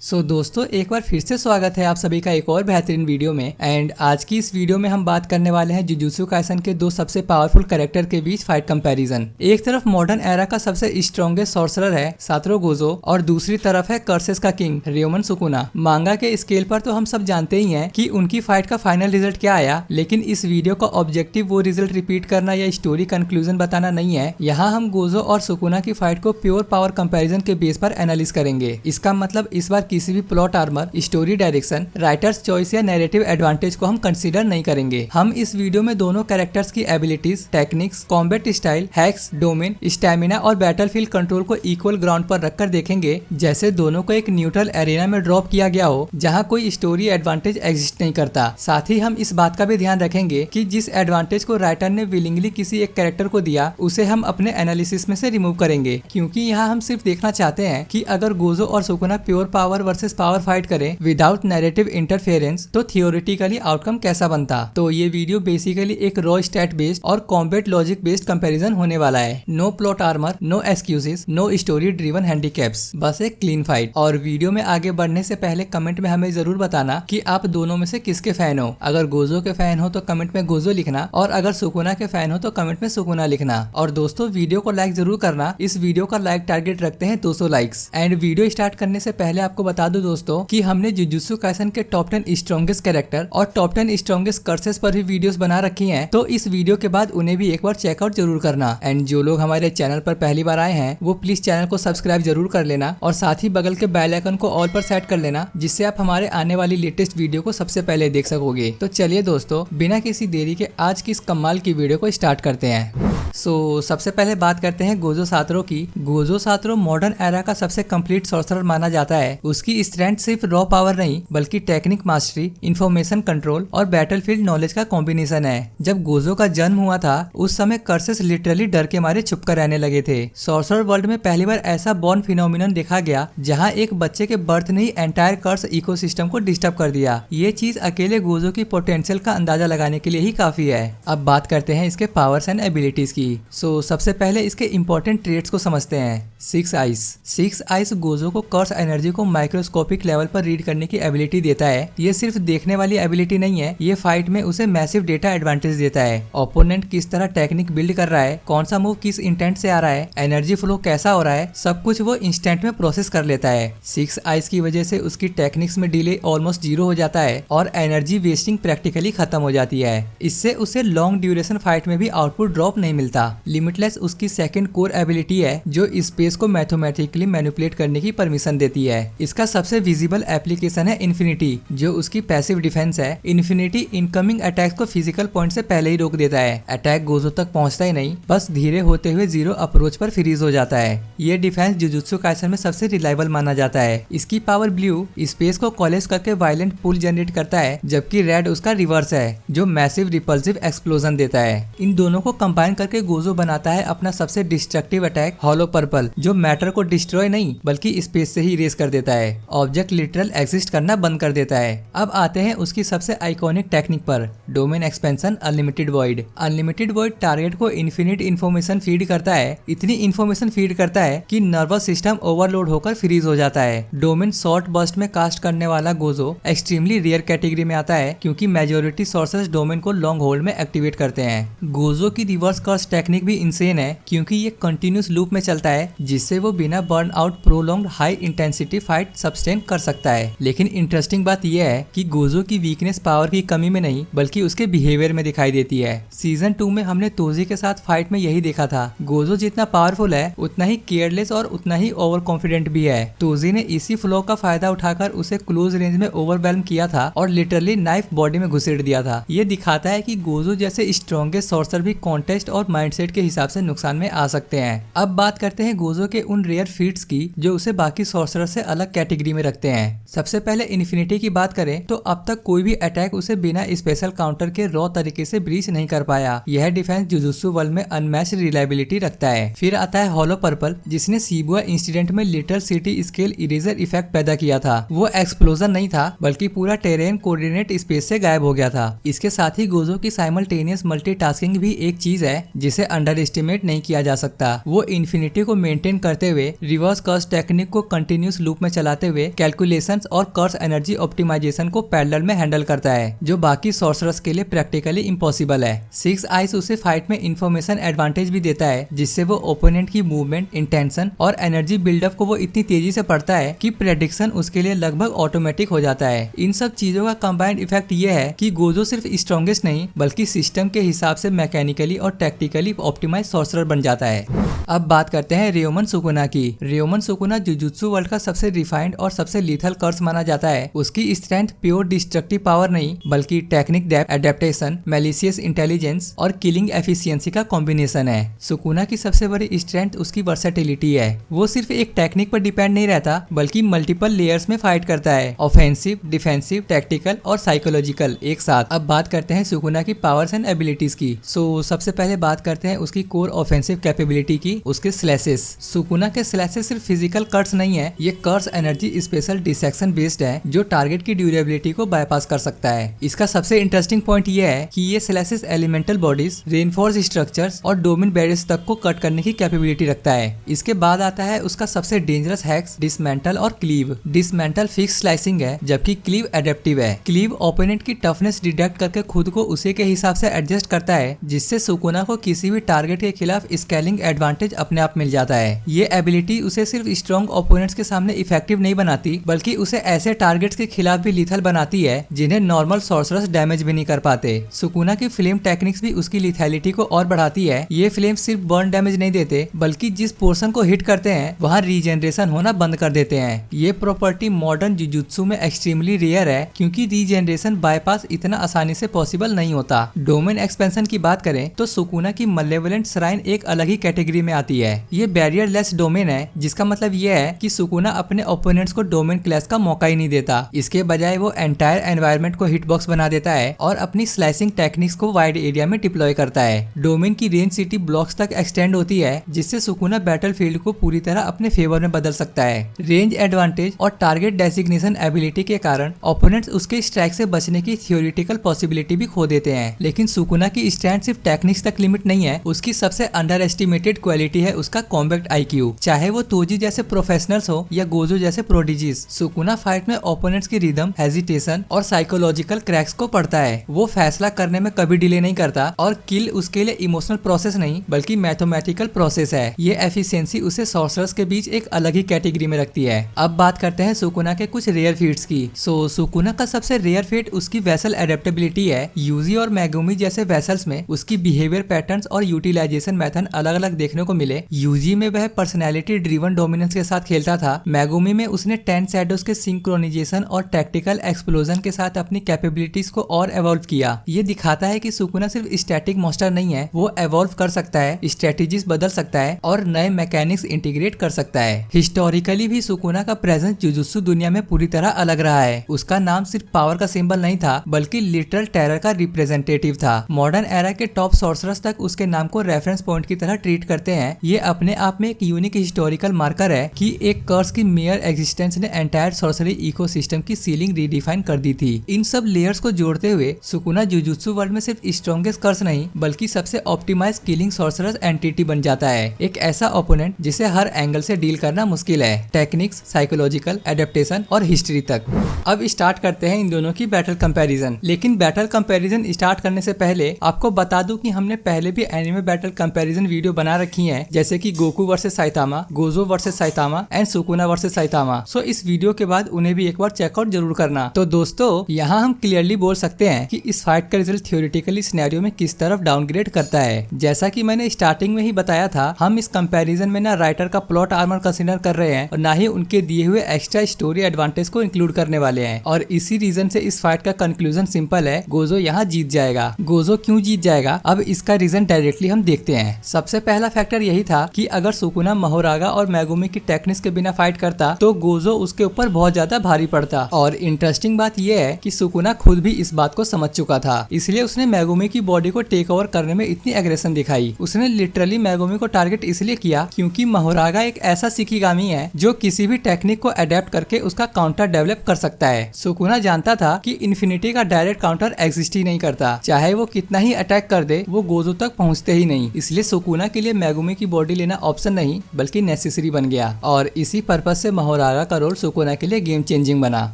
दोस्तों एक बार फिर से स्वागत है आप सभी का एक और बेहतरीन वीडियो में। एंड आज की इस वीडियो में हम बात करने वाले हैं जुजुत्सु काइसन के दो सबसे पावरफुल कैरेक्टर के बीच फाइट कंपैरिजन। एक तरफ मॉडर्न एरा का सबसे स्ट्रॉन्गेस्ट सॉर्सरर है सातोरू गोजो और दूसरी तरफ है कर्सेस का किंग रियोमन सुकुना। मांगा के स्केल पर तो हम सब जानते ही हैं कि उनकी फाइट का फाइनल रिजल्ट क्या आया, लेकिन इस वीडियो का ऑब्जेक्टिव वो रिजल्ट रिपीट करना या स्टोरी कंक्लूजन बताना नहीं है। यहाँ हम गोजो और सुकुना की फाइट को प्योर पावर कंपैरिजन के बेस पर एनालिस करेंगे। इसका मतलब इस बार किसी भी plot armour, story direction, writers choice या नैरेटिव एडवांटेज को हम कंसीडर नहीं करेंगे। हम इस वीडियो में दोनों कैरेक्टर्स की abilities, techniques, combat style, hacks, domain, stamina और बैटलफील्ड कंट्रोल को इक्वल ग्राउंड पर रखकर देखेंगे, जैसे दोनों को एक न्यूट्रल एरिना में ड्रॉप किया गया हो जहाँ कोई स्टोरी एडवांटेज एग्जिस्ट नहीं करता। साथ ही हम इस बात का भी ध्यान रखेंगे कि जिस एडवांटेज को राइटर ने विलिंगली किसी एक कैरेक्टर को दिया उसे हम अपने एनालिसिस में से रिमूव करेंगे, क्योंकि यहाँ हम सिर्फ देखना चाहते हैं कि अगर गोजो और Sukuna pure power versus power fight करें विदाउट नैरेटिव इंटरफेरेंस तो थियोरेटिकली आउटकम कैसा बनता। तो ये वीडियो बेसिकली एक रॉ स्टैट बेस्ड और कॉम्बैट लॉजिक बेस्ड कंपैरिजन होने वाला है। No plot armour, no excuses, no story driven handicaps, बस एक क्लीन फाइट। और वीडियो में आगे बढ़ने से पहले कमेंट में हमें जरूर बताना कि आप दोनों में से किसके फैन हो। अगर गोजो के फैन हो तो कमेंट में गोजो लिखना, और अगर सुकुना के फैन हो तो कमेंट में सुकुना लिखना। और दोस्तों वीडियो को लाइक जरूर करना, इस वीडियो का लाइक टारगेट रखते हैं 200 लाइक्स। एंड वीडियो स्टार्ट करने से पहले आपको बता दो दोस्तों कि हमने जुजुत्सु काइसन के टॉप 10 स्ट्रॉन्गेस्ट कैरेक्टर और टॉप 10 स्ट्रॉन्गेस्ट कर्सेस पर भी वीडियोस बना रखी हैं, तो इस वीडियो के बाद उन्हें भी एक बार चेकआउट जरूर करना। एंड जो लोग हमारे चैनल पर पहली बार आए हैं वो प्लीज चैनल को सब्सक्राइब जरूर कर लेना, और साथ ही बगल के बेल आइकन को ऑल पर सेट कर लेना, जिससे आप हमारे आने वाली लेटेस्ट वीडियो को सबसे पहले देख सकोगे। तो चलिए दोस्तों बिना किसी देरी के आज की इस कमाल की वीडियो को स्टार्ट करते हैं। सबसे पहले बात करते हैं गोजो सातोरू की। गोजो सातोरू मॉडर्न एरा का सबसे कंप्लीट सॉर्सरर माना जाता है। उसकी स्ट्रेंथ सिर्फ रॉ पावर नहीं बल्कि टेक्निक मास्टरी, इंफॉर्मेशन कंट्रोल और बैटलफील्ड नॉलेज का कॉम्बिनेशन है। जब गोजो का जन्म हुआ था उस समय कर्सेस लिटरली डर के मारे छुप कर रहने लगे थे। सॉर्सरर वर्ल्ड में पहली बार ऐसा बॉर्न फिनोमिनन देखा गया जहाँ एक बच्चे के बर्थ ने ही एंटायर कर्स इकोसिस्टम को डिस्टर्ब कर दिया। ये चीज अकेले गोजो की पोटेंशियल का अंदाजा लगाने के लिए ही काफी है। अब बात करते हैं इसके पावर्स एंड एबिलिटीज की। सबसे पहले इसके इम्पोर्टेंट ट्रेड्स को समझते हैं। 6 आइज। 6 आइज गोजो को कर्स एनर्जी को माइक्रोस्कोपिक लेवल पर रीड करने की एबिलिटी देता है। ये सिर्फ देखने वाली एबिलिटी नहीं है, ये फाइट में उसे मैसिव डेटा एडवांटेज देता है। ओपोनेंट किस तरह टेक्निक बिल्ड कर रहा है, कौन सा मूव किस इंटेंट से आ रहा है, एनर्जी फ्लो कैसा हो रहा है, सब कुछ वो इंस्टेंट में प्रोसेस कर लेता है। 6 आइज की वजह से उसकी टेक्निक्स में डिले ऑलमोस्ट 0 हो जाता है और एनर्जी वेस्टिंग प्रैक्टिकली खत्म हो जाती है। इससे उसे लॉन्ग ड्यूरेशन फाइट में भी आउटपुट ड्रॉप नहीं मिलता। लिमिटलेस उसकी सेकंड कोर एबिलिटी है जो स्पेस को मैथमेटिकली मैनिपुलेट करने की परमिशन देती है। इसका सबसे विजिबल एप्लीकेशन है इन्फिनिटी, जो उसकी पैसिव डिफेंस है। इन्फिनिटी इनकमिंग अटैक को फिजिकल पॉइंट से पहले ही रोक देता है। अटैक गोजो तक पहुंचता ही नहीं, बस धीरे होते हुए 0 अप्रोच पर फ्रीज हो जाता है। ये डिफेंस जुजुत्सु काइसन में सबसे रिलायबल माना जाता है। इसकी पावर ब्लू स्पेस को कोलेप्स करके वायलेंट पुल जनरेट करता है, जबकि रेड उसका रिवर्स है जो मैसिव रिपल्सिव एक्सप्लोजन देता है। इन दोनों को कंबाइन करके गोजो बनाता है अपना सबसे डिस्ट्रक्टिव अटैक हॉलो पर्पल, जो मैटर को डिस्ट्रॉय नहीं बल्कि स्पेस से ही इरेज कर देता है। ऑब्जेक्ट लिटरल एग्जिस्ट करना बंद कर देता है। अब आते हैं उसकी सबसे आइकॉनिक टेक्निक पर, domain expansion unlimited void. Unlimited void target को इन्फिनिट इन्फॉर्मेशन फीड करता है। इतनी इन्फॉर्मेशन फीड करता है कि नर्वस सिस्टम ओवरलोड होकर फ्रीज हो जाता है। डोमेन शॉर्ट बर्स्ट में कास्ट करने वाला गोजो एक्सट्रीमली रेयर कैटेगरी में आता है, क्योंकि मेजोरिटी सोर्सेस डोमेन को लॉन्ग होल्ड में एक्टिवेट करते हैं। गोजो की रिवर्स कर्स टेक्निक भी इंसेन है, क्योंकि ये कंटिन्यूस लूप में चलता है, जिससे वो बिना burn out prolonged high intensity fight sustain कर सकता है। लेकिन इंटरेस्टिंग बात यह है कि गोजो की वीकनेस पावर की कमी में नहीं बल्कि उसके बिहेवियर में दिखाई देती है। सीजन 2 में हमने तोजी के साथ फाइट में यही देखा था। गोजो जितना पावरफुल है उतना ही केयरलेस और उतना ही ओवर कॉन्फिडेंट भी है। तोजी ने इसी फ्लो का फायदा उठाकर उसे क्लोज रेंज में ओवरवेल्म किया था और लिटरली नाइफ बॉडी में घुसेड़ दिया था। ये दिखाता है कि गोजो जैसे स्ट्रॉन्गेस्ट सॉर्सर भी कॉन्टेस्ट और माइंडसेट के हिसाब से नुकसान में आ सकते हैं। अब बात करते हैं गोजो के उन रेयर फीट्स की जो उसे बाकी सॉर्सरर से अलग कैटेगरी में रखते हैं। सबसे पहले इन्फिनिटी की बात करें तो अब तक कोई भी अटैक उसे बिना स्पेशल काउंटर के रॉ तरीके से ब्रीच नहीं कर पाया। यह डिफेंस जुजुत्सु वर्ल्ड में अनमैच्ड रिलायबिलिटी रखता है। फिर आता है हॉलो पर्पल, जिसने शिबुया इंसिडेंट में little city scale eraser effect पैदा किया था। वो एक्सप्लोजन नहीं था बल्कि पूरा टेरेन कोऑर्डिनेट स्पेस से गायब हो गया था। इसके साथ ही गोजो की साइमल्टेनियस मल्टीटास्किंग भी एक चीज है जिसे अंडर एस्टिमेट नहीं किया जा सकता। वो इन्फिनिटी को मेंटेन मेंटेन करते हुए रिवर्स कर्स टेक्निक को कंटिन्यूस लूप में चलाते हुए कैलकुलेशंस और कर्स एनर्जी ऑप्टिमाइजेशन को पैरेलल में हैंडल करता है, जो बाकी सॉर्सरर्स के लिए प्रैक्टिकली इम्पॉसिबल है। 6 आइज उसे फाइट में इंफॉर्मेशन एडवांटेज भी देता है, जिससे वो ओपोनेंट की मूवमेंट, इंटेंशन और एनर्जी बिल्डअप को वो इतनी तेजी से पढ़ता है कि प्रेडिक्शन उसके लिए लगभग ऑटोमेटिक हो जाता है। इन सब चीजों का कंबाइंड इफेक्ट ये है कि गोजो सिर्फ स्ट्रॉन्गेस्ट नहीं बल्कि सिस्टम के हिसाब से मैकेनिकली और टैक्टिकली ऑप्टिमाइज सॉर्सरर बन जाता है। अब बात करते हैं रियोमन सुकुना की। रियोमन सुकुना जुजुत्सु वर्ल्ड का सबसे रिफाइंड और सबसे लीथल कर्स माना जाता है। उसकी स्ट्रेंथ प्योर डिस्ट्रक्टिव पावर नहीं बल्कि technique depth, adaptation, malicious intelligence और किलिंग एफिशिएंसी का कॉम्बिनेशन है। सुकुना की सबसे बड़ी स्ट्रेंथ उसकी वर्सेटिलिटी है। वो सिर्फ एक टेक्निक पर डिपेंड नहीं रहता बल्कि मल्टीपल लेयर्स में फाइट करता है, ऑफेंसिव, डिफेंसिव, टैक्टिकल और साइकोलॉजिकल एक साथ। अब बात करते हैं सुकुना की पावर्स एंड एबिलिटीज की। सबसे पहले बात करते हैं उसकी कोर ऑफेंसिव कैपेबिलिटी की, उसके स्लैशेस। सुकुना के स्लैशेस सिर्फ फिजिकल कट्स नहीं है, ये कर्स एनर्जी स्पेशल डिसेक्शन बेस्ड है जो टारगेट की ड्यूरेबिलिटी को बाईपास कर सकता है। इसका सबसे इंटरेस्टिंग पॉइंट ये है कि ये slashes elemental bodies, reinforce structures और डोमेन बैरियर्स तक को कट करने की कैपेबिलिटी रखता है। इसके बाद आता है उसका सबसे डेंजरस हैक्स डिसमेंटल और क्लीव। डिसमेंटल फिक्स स्लाइसिंग है जबकि क्लीव एडेप्टिव है। क्लीव ओपोनेंट की टफनेस डिटेक्ट करके खुद को उसी के हिसाब से एडजस्ट करता है, जिससे सुकुना को किसी भी टारगेट के खिलाफ स्केलिंग एडवांटेज अपने आप मिल जाता है। ये एबिलिटी उसे सिर्फ स्ट्रॉन्ग ओपोनेंट्स के सामने इफेक्टिव नहीं बनाती बल्कि उसे ऐसे टारगेट्स के खिलाफ भी लीथल बनाती है जिन्हें नॉर्मल सॉर्सरर्स डैमेज भी नहीं कर पाते। सुकुना की फ्लेम टेक्निक्स भी उसकी लिथैलिटी को और बढ़ाती है। ये फ्लेम सिर्फ बर्न डैमेज नहीं देते बल्कि जिस पोर्शन को हिट करते हैं वहाँ रीजनरेशन होना बंद कर देते हैं। ये प्रॉपर्टी मॉडर्न जुजुत्सु में एक्सट्रीमली रेयर है क्योंकि रीजनरेशन बाईपास इतना आसानी से पॉसिबल नहीं होता। डोमेन एक्सपेंशन की बात करें तो सुकुना की मलेवोलेंट श्राइन एक अलग ही कैटेगरी में आती है। ये बैरियर लेस डोमेन है, जिसका मतलब ये है कि सुकुना अपने ओपोनेंट्स को डोमेन क्लैश का मौका ही नहीं देता। इसके बजाय वो एंटायर एनवायरनमेंट को हिटबॉक्स बना देता है और अपनी स्लाइसिंग टेक्निक्स को वाइड एरिया में डिप्लॉय करता है। डोमेन की रेंज सिटी ब्लॉक्स तक एक्सटेंड होती है, जिससे सुकुना बैटलफील्ड को पूरी तरह अपने फेवर में बदल सकता है। रेंज एडवांटेज और टारगेट डेसिग्नेशन एबिलिटी के कारण ओपोनेंट्स उसके स्ट्राइक से बचने की थियोरिटिकल पॉसिबिलिटी भी खो देते हैं। लेकिन सुकुना की स्ट्रेंथ सिर्फ टेक्निक्स तक लिमिट नहीं है, उसकी सबसे अंडर एस्टिमेटेड क्वालिटी है उसका कॉम्बैट आईक्यू। चाहे वो तोजी जैसे प्रोफेशनल्स हो या गोजो जैसे प्रोडिजीज, सुकुना फाइट में ओपोनेंट्स की रिदम, हेजिटेशन और साइकोलॉजिकल क्रैक्स को पढ़ता है। वो फैसला करने में कभी डिले नहीं करता और किल उसके लिए इमोशनल प्रोसेस नहीं बल्कि मैथमेटिकल प्रोसेस है। ये एफिशिएंसी उसे सॉर्सरर्स के बीच एक अलग ही कैटेगरी में रखती है। अब बात करते हैं सुकुना के कुछ रेयर फीट्स की। सुकुना का सबसे रेयर फीट उसकी वेसल एडेप्टेबिलिटी है। यूजी और मैगुमी जैसे वेसल्स में उसकी बिहेवियर पैटर्न्स और यूटिलाइजेशन मेथड अलग अलग देखने को मिले। यूजी में वह पर्सनैलिटी ड्रिवन डोमिनेंस के साथ खेलता था। मैगुमी में उसने 10 शैडोज के सिंक्रोनाइजेशन और टैक्टिकल एक्सप्लोजन के साथ अपनी कैपेबिलिटीज को और एवॉल्व किया। ये दिखाता है कि सुकुना सिर्फ स्टैटिक मॉन्स्टर नहीं है, वो एवॉल्व कर सकता है, स्ट्रेटेजीज बदल सकता है और नए मैकेनिक्स इंटीग्रेट कर सकता है। हिस्टोरिकली भी सुकुना का प्रेजेंस जुजुत्सु दुनिया में पूरी तरह अलग रहा है। उसका नाम सिर्फ पावर का सिंबल नहीं था बल्कि लिटरल टेरर का रिप्रेजेंटेटिव था। मॉडर्न एरा के टॉप सॉर्सरर्स तक उसके नाम को रेफरेंस पॉइंट की तरह ट्रीट करते हैं। ये अपने आप में एक यूनिक हिस्टोरिकल मार्कर है कि एक कर्स की मेयर एग्जिस्टेंस ने एंटायर सॉर्सरी इकोसिस्टम की सीलिंग रीडिफाइन कर दी थी। इन सब लेयर्स को जोड़ते हुए सुकुना जुजुत्सु वर्ल्ड में सिर्फ स्ट्रॉन्गेस्ट कर्स नहीं बल्कि सबसे ऑप्टिमाइज किलिंग सॉर्सरर्स एंटिटी बन जाता है। एक ऐसा ओपोनेंट जिसे हर एंगल से डील करना मुश्किल है, टेक्निक्स, साइकोलॉजिकल, एडेप्टेशन और हिस्ट्री तक। अब स्टार्ट करते हैं इन दोनों की बैटल कंपैरिजन। लेकिन बैटल कंपैरिजन स्टार्ट करने से पहले आपको बता दूं कि हमने पहले भी एनिमे बैटल कंपैरिजन वीडियो बना रखी हैं, जैसे कि Goku versus Saitama, Gojo versus Saitama and Sukuna versus Saitama. So इस वीडियो के बाद उन्हें भी एक बार चेकआउट जरूर करना। तो दोस्तों, यहाँ हम क्लियरली बोल सकते हैं कि इस फाइट का रिजल्ट थ्योरेटिकली सिनेरियो में किस तरफ डाउनग्रेड करता है। जैसा कि मैंने स्टार्टिंग में ही बताया था, हम इस कंपैरिजन में ना राइटर का प्लॉट आर्मर कंसीडर कर रहे हैं और ना ही उनके दिए हुए एक्स्ट्रा स्टोरी एडवांटेज को इंक्लूड करने वाले हैं। और इसी रीजन से इस फाइट का कंक्लूजन सिंपल है, गोजो यहाँ जीत जाएगा। गोजो क्यों जीत जाएगा, अब इसका रीजन डायरेक्टली हम देखते हैं। सबसे पहला फैक्टर यही था कि अगर सुकुना मोहोरागा और मैगुमी की टेक्निक्स के बिना फाइट करता तो गोजो उसके ऊपर बहुत ज्यादा भारी पड़ता। और इंटरेस्टिंग बात यह है कि सुकुना खुद भी इस बात को समझ चुका था, इसलिए उसने मैगुमी की बॉडी को टेक ओवर करने में इतनी एग्रेशन दिखाई। उसने लिटरली मैगुमी को टारगेट इसलिए किया क्योंकि मोहोरागा एक ऐसा शिकिगामी है जो किसी भी टेक्निक को अडेप्ट करके उसका काउंटर डेवलप कर सकता है। सुकुना जानता था कि इन्फिनिटी का डायरेक्ट काउंटर एग्जिस्ट ही नहीं करता, चाहे वो कितना ही अटैक कर दे वो गोजो तक पहुंचते ही नहीं। इसलिए सुकुना के लिए मैगुमी की बॉडी लेना ऑप्शन ऑप्शन नहीं बल्कि नेसेसरी बन गया और इसी पर्पज से मोहोरागा का रोल सुकुना के लिए गेम चेंजिंग बना।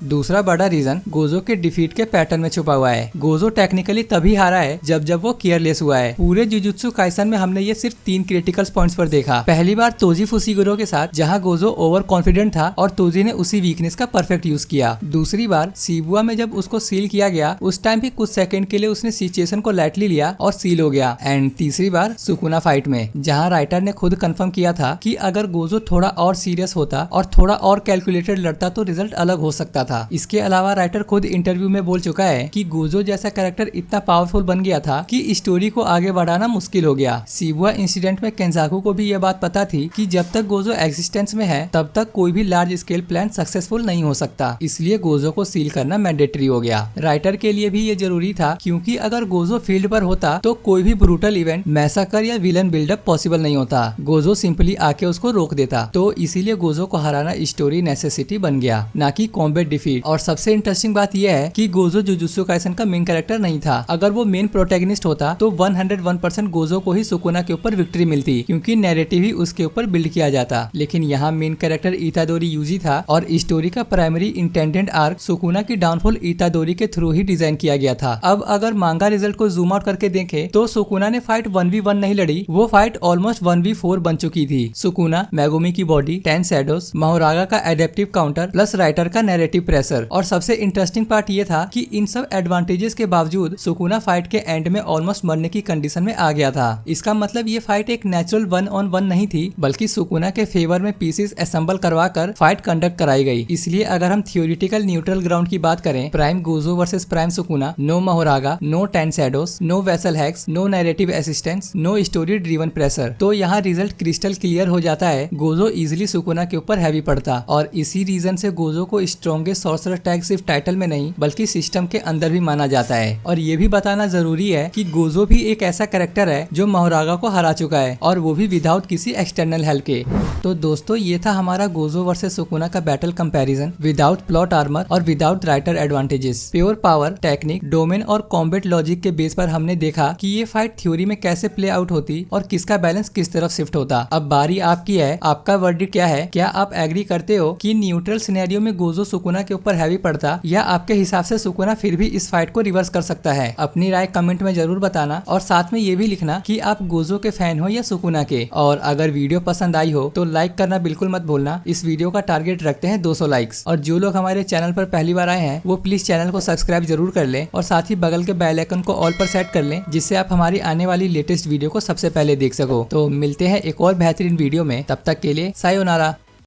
दूसरा बड़ा रीजन गोजो के डिफीट के पैटर्न में छुपा हुआ है। गोजो टेक्निकली तभी हारा है जब वो केयरलेस हुआ है। पूरे जुजुत्सु काइसन में हमने ये सिर्फ 3 क्रिटिकल पॉइंट्स पर देखा। पहली बार तोजी फुशिगुरो के साथ जहां गोजो ओवर कॉन्फिडेंट था और तोजी ने उसी वीकनेस का परफेक्ट यूज किया। दूसरी बार शिबुया में जब उसको सील किया गया उस टाइम भी कुछ सेकंड के लिए उसने सिचुएशन को लाइटली लिया और सील हो गया। एंड तीसरी बार सुकुना फाइट में जहां राइटर ने खुद कंफर्म किया था कि अगर गोजो थोड़ा और सीरियस होता और थोड़ा और कैलकुलेटेड लड़ता तो रिजल्ट अलग हो सकता था। इसके अलावा राइटर खुद इंटरव्यू में बोल चुका है कि गोजो जैसा कैरेक्टर इतना पावरफुल बन गया था कि स्टोरी को आगे बढ़ाना मुश्किल हो गया। शिबुया इंसिडेंट में केंजाकू को भी यह बात पता थी कि जब तक गोजो एग्जिस्टेंस में है तब तक कोई भी लार्ज स्केल प्लान सक्सेसफुल नहीं हो सकता, इसलिए गोजो को सील करना मैंडेटरी हो गया। राइटर के लिए भी ये जरूरी था क्योंकि अगर गोजो फील्ड पर होता तो कोई भी ब्रूटल इवेंट, मैसाकर या विलन बिल्डअप पॉसिबल नहीं होता। गोजो सिंपली आके उसको रोक देता। तो इसीलिए गोजो को हराना स्टोरी नेसेसिटी बन गया, ना कि कॉम्बैट डिफीट। और सबसे इंटरेस्टिंग बात यह है कि गोजो जुजुत्सु काइसन का मेन कैरेक्टर नहीं था। अगर वो मेन प्रोटैगनिस्ट होता तो 101% गोजो को ही सुकुना के ऊपर विक्ट्री मिलती क्योंकि नैरेटिव ही उसके ऊपर बिल्ड किया जाता। लेकिन यहाँ मेन कैरेक्टर इतादोरी यूजी था और स्टोरी का प्राइमरी इंटेंडेंट आर्क सुकुना की डाउनफॉल इतादोरी के थ्रू ही डिजाइन किया गया था। अब अगर मांगा रिजल्ट को जूम आउट करके देखें तो सुकुना ने फाइट 1v1 नहीं लड़ी, वो फाइट ऑलमोस्ट 1v4 बन चुकी थी। सुकुना, मेगुमी की बॉडी, 10 शैडोज, मोहोरागा का एडेप्टिव काउंटर प्लस राइटर का नैरेटिव प्रेशर। और सबसे इंटरेस्टिंग पार्ट ये था कि इन सब एडवांटेजेस के बावजूद सुकुना फाइट के एंड में ऑलमोस्ट मरने की कंडीशन में आ गया था। इसका मतलब ये फाइट एक नेचुरल 1-on-1 नहीं थी बल्कि सुकुना के फेवर में पीसेस असेंबल करवा कर फाइट कंडक्ट कराई गई। इसलिए अगर हम थियोरिटिकल न्यूट्रल ग्राउंड की बात करें, prime Gojo versus prime Sukuna, no Mahoraga, no 10 shadows, no vessel hacks, no narrative assistance, no story driven pressure, तो यहाँ रिजल्ट क्रिस्टल क्लियर हो जाता है। गोजो इजिली सुकुना के ऊपर हैवी पड़ता और इसी रीजन से गोजो को स्ट्रॉन्गेस्ट सॉर्सरर टैग सिर्फ टाइटल में नहीं बल्कि सिस्टम के अंदर भी माना जाता है। और ये भी बताना जरूरी है कि गोजो भी एक ऐसा कैरेक्टर है जो मोहोरागा को हरा चुका है और वो भी विदाउट किसी एक्सटर्नल हेल्प के। तो दोस्तों ये था हमारा गोजो वर्सेस सुकुना का battle comparison without plot armour और without writer advantages. Pure power, technique, domain और कॉम्बैट लॉजिक के बेस पर हमने देखा कि ये फाइट थ्योरी में कैसे प्ले आउट होती और किसका बैलेंस किस तरफ शिफ्ट होता। अब बारी आपकी है, आपका वर्डिक्ट क्या है? क्या आप एग्री करते हो कि न्यूट्रल सिनेरियो में गोजो सुकुना के ऊपर हैवी पड़ता या आपके हिसाब से सुकुना फिर भी इस फाइट को रिवर्स कर सकता है? अपनी राय कमेंट में जरूर बताना और साथ में ये भी लिखना कि आप गोजो के फैन हो या सुकुना के। और अगर वीडियो पसंद आई हो तो लाइक करना बिल्कुल मत भूलना। इस वीडियो का टारगेट रखते हैं 200 लाइक्स। और जो लोग हमारे चैनल पर पहली बार आए हैं वो प्लीज चैनल को सब्सक्राइब जरूर कर लें और साथ ही बगल के बेल आइकन को ऑल पर सेट कर लें जिससे आप हमारी आने वाली लेटेस्ट वीडियो को सबसे पहले देख सको। तो मिलते हैं एक और बेहतरीन वीडियो में, तब तक के लिए सायोनारा।